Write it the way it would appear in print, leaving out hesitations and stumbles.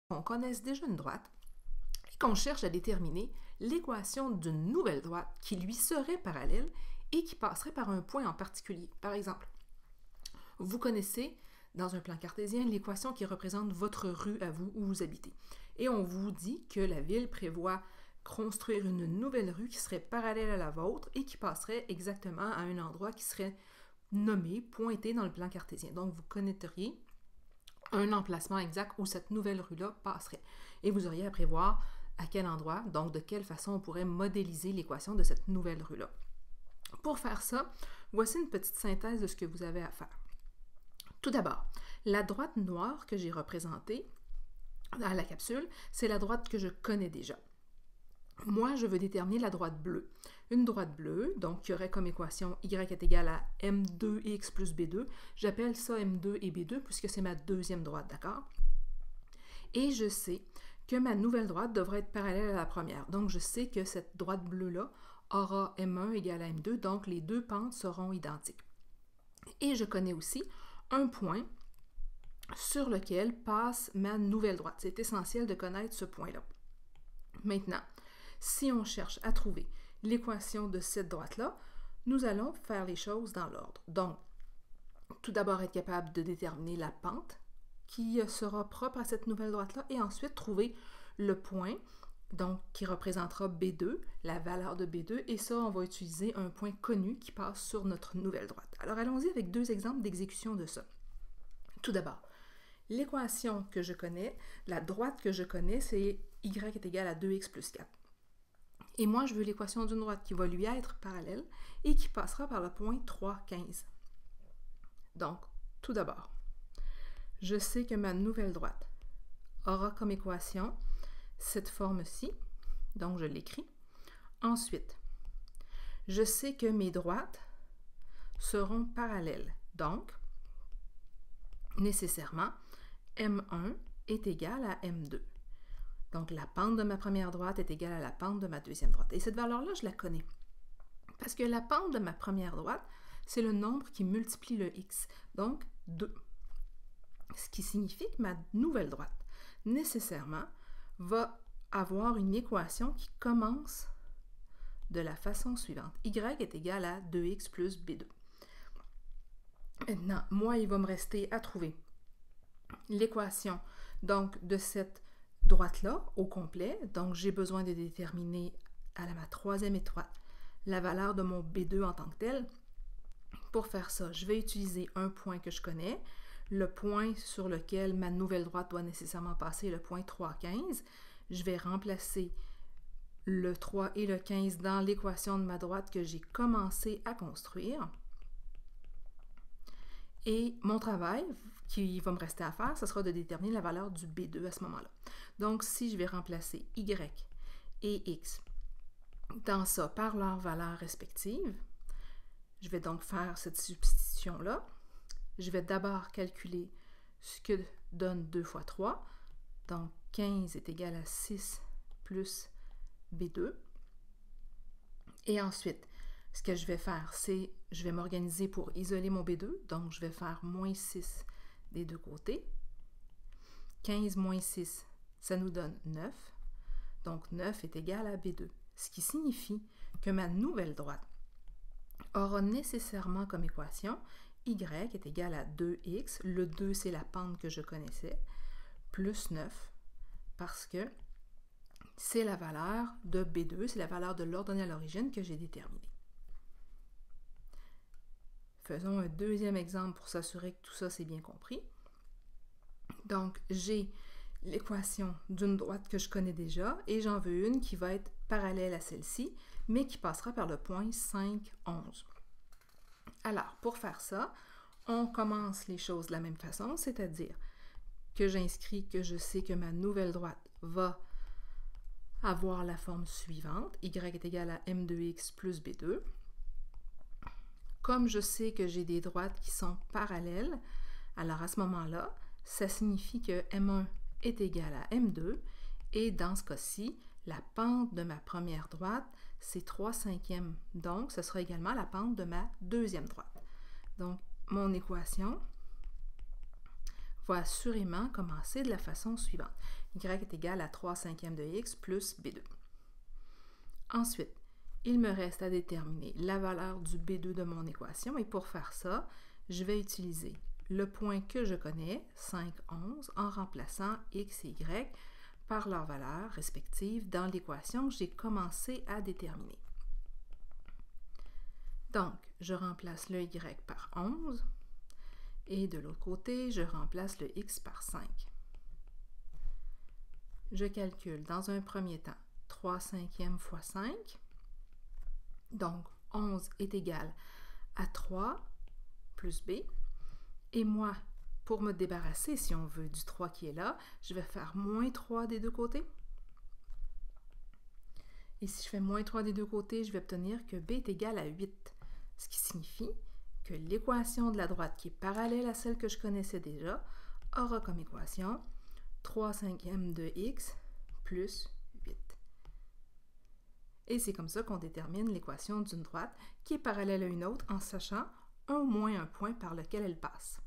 qu'on connaisse déjà une droite et qu'on cherche à déterminer l'équation d'une nouvelle droite qui lui serait parallèle et qui passerait par un point en particulier. Par exemple, vous connaissez dans un plan cartésien l'équation qui représente votre rue à vous où vous habitez. Et on vous dit que la ville prévoit construire une nouvelle rue qui serait parallèle à la vôtre et qui passerait exactement à un endroit qui serait nommé, pointé dans le plan cartésien. Donc, vous connaîtriez un emplacement exact où cette nouvelle rue-là passerait. Et vous auriez à prévoir à quel endroit, donc de quelle façon on pourrait modéliser l'équation de cette nouvelle rue-là. Pour faire ça, voici une petite synthèse de ce que vous avez à faire. Tout d'abord, la droite noire que j'ai représentée à la capsule, c'est la droite que je connais déjà. Moi, je veux déterminer la droite bleue. Une droite bleue, donc qui aurait comme équation y est égal à m2x plus b2. J'appelle ça m2 et b2 puisque c'est ma deuxième droite, d'accord? Et je sais que ma nouvelle droite devrait être parallèle à la première. Donc, je sais que cette droite bleue-là aura m1 égale à m2, donc les deux pentes seront identiques. Et je connais aussi un point sur lequel passe ma nouvelle droite. C'est essentiel de connaître ce point-là. Maintenant, si on cherche à trouver l'équation de cette droite-là, nous allons faire les choses dans l'ordre. Donc, tout d'abord être capable de déterminer la pente qui sera propre à cette nouvelle droite-là et ensuite trouver le point donc qui représentera B2, la valeur de B2, et ça, on va utiliser un point connu qui passe sur notre nouvelle droite. Alors, allons-y avec deux exemples d'exécution de ça. Tout d'abord, l'équation que je connais, la droite que je connais, c'est y est égal à 2x plus 4. Et moi, je veux l'équation d'une droite qui va lui être parallèle et qui passera par le point 3, 15. Donc, tout d'abord, je sais que ma nouvelle droite aura comme équation cette forme-ci, donc je l'écris. Ensuite, je sais que mes droites seront parallèles, donc, nécessairement, M1 est égal à M2. Donc, la pente de ma première droite est égale à la pente de ma deuxième droite. Et cette valeur-là, je la connais. Parce que la pente de ma première droite, c'est le nombre qui multiplie le x, donc 2. Ce qui signifie que ma nouvelle droite, nécessairement, va avoir une équation qui commence de la façon suivante. Y est égal à 2x plus b2. Maintenant, moi, il va me rester à trouver l'équation donc de cette droite-là au complet. Donc, j'ai besoin de déterminer à ma troisième étoile la valeur de mon B2 en tant que tel. Pour faire ça, je vais utiliser un point que je connais, le point sur lequel ma nouvelle droite doit nécessairement passer, le point 3, 15. Je vais remplacer le 3 et le 15 dans l'équation de ma droite que j'ai commencé à construire. Et mon travail qui va me rester à faire, ce sera de déterminer la valeur du B2 à ce moment-là. Donc, si je vais remplacer Y et X dans ça par leurs valeurs respectives, je vais donc faire cette substitution-là. Je vais d'abord calculer ce que donne 2 fois 3. Donc, 15 est égal à 6 plus B2. Et ensuite, ce que je vais faire, c'est je vais m'organiser pour isoler mon B2. Donc, je vais faire moins 6 des deux côtés. 15 moins 6, ça nous donne 9. Donc, 9 est égal à B2. Ce qui signifie que ma nouvelle droite aura nécessairement comme équation Y est égal à 2x. Le 2, c'est la pente que je connaissais, plus 9, parce que c'est la valeur de B2, c'est la valeur de l'ordonnée à l'origine que j'ai déterminée. Faisons un deuxième exemple pour s'assurer que tout ça c'est bien compris. Donc, j'ai l'équation d'une droite que je connais déjà et j'en veux une qui va être parallèle à celle-ci, mais qui passera par le point 5, 11. Alors, pour faire ça, on commence les choses de la même façon, c'est-à-dire que j'inscris que je sais que ma nouvelle droite va avoir la forme suivante, y est égal à m2x plus b2. Comme je sais que j'ai des droites qui sont parallèles, alors à ce moment-là, ça signifie que m1 est égal à m2, et dans ce cas-ci, la pente de ma première droite, c'est 3/5, donc ce sera également la pente de ma deuxième droite. Donc, mon équation va assurément commencer de la façon suivante. Y est égal à 3/5 de x plus b2. Ensuite, il me reste à déterminer la valeur du b2 de mon équation et pour faire ça, je vais utiliser le point que je connais, 5, 11, en remplaçant x et y par leurs valeurs respectives dans l'équation que j'ai commencé à déterminer. Donc, je remplace le y par 11 et de l'autre côté, je remplace le x par 5. Je calcule dans un premier temps 3/5 fois 5. Donc, 11 est égal à 3 plus b. Et moi, pour me débarrasser, si on veut, du 3 qui est là, je vais faire moins 3 des deux côtés. Et si je fais moins 3 des deux côtés, je vais obtenir que b est égal à 8. Ce qui signifie que l'équation de la droite qui est parallèle à celle que je connaissais déjà aura comme équation 3/5 de x plus 8. Et c'est comme ça qu'on détermine l'équation d'une droite qui est parallèle à une autre en sachant au moins un point par lequel elle passe.